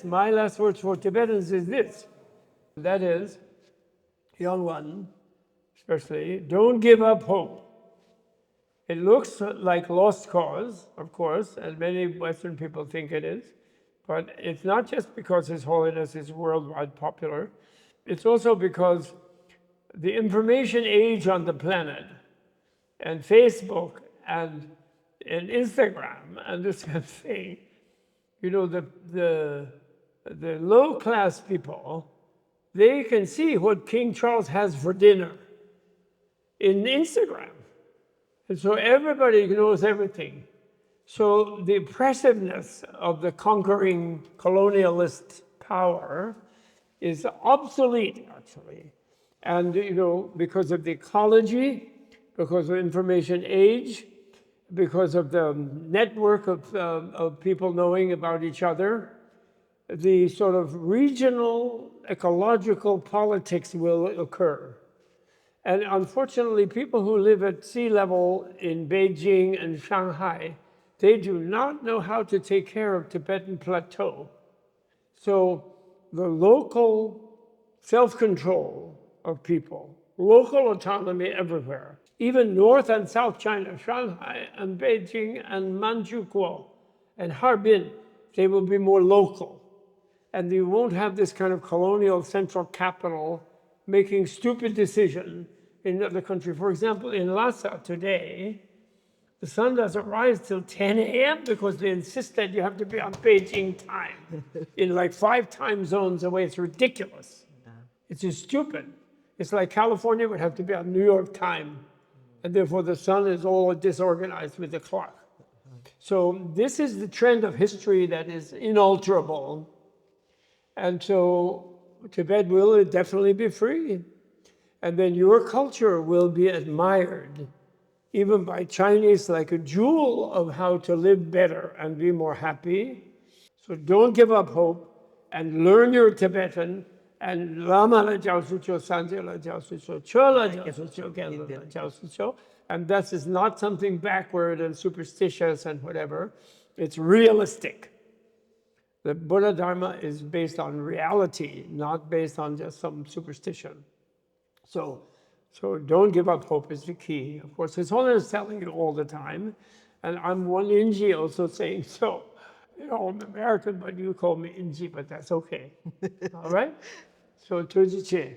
My last words for Tibetans is this. That is, young one, especially, don't give up hope. It looks like lost cause, of course, and many Western people think it is, but it's not just because His Holiness is worldwide popular. It's also because the information age on the planet, and Facebook and Instagram and this kind of thing, you know, the low class people, they can see what King Charles has for dinner in Instagram. And so everybody knows everything. So the oppressiveness of the conquering colonialist power is obsolete, actually. And, you know, because of the ecology, because of information age, because of the network of people knowing about each other, the sort of regional ecological politics will occur. And unfortunately, people who live at sea level in Beijing and Shanghai, they do not know how to take care of Tibetan plateau. So the local self-control of people, local autonomy everywhere, even North and South China, Shanghai and Beijing and Manchukuo and Harbin, they will be more local. And you won't have this kind of colonial central capital making stupid decisions in another country. For example, in Lhasa today, the sun doesn't rise till 10 a.m. because they insist that you have to be on Beijing time in like 5 time zones away. It's ridiculous. It's just stupid. It's like California would have to be on New York time, and therefore the sun is all disorganized with the clock. So this is the trend of history that is inalterable. And so Tibet will definitely be free. And then your culture will be admired, even by Chinese, like a jewel of how to live better and be more happy. So don't give up hope and learn your Tibetan. And Lama la jiao su qiu, Sanjay la jiao su qiu, Cho la jiao su qiu, Gen la jiao su qiu. And that is not something backward and superstitious and whatever. It's realistic. The Buddha Dharma is based on reality, not based on just some superstition. So don't give up hope is the key. Of course, His Holiness is telling you all the time. And I'm one Inji also saying so. You know, I'm American, but you call me Inji, but that's okay. All right? So, Tuji Che.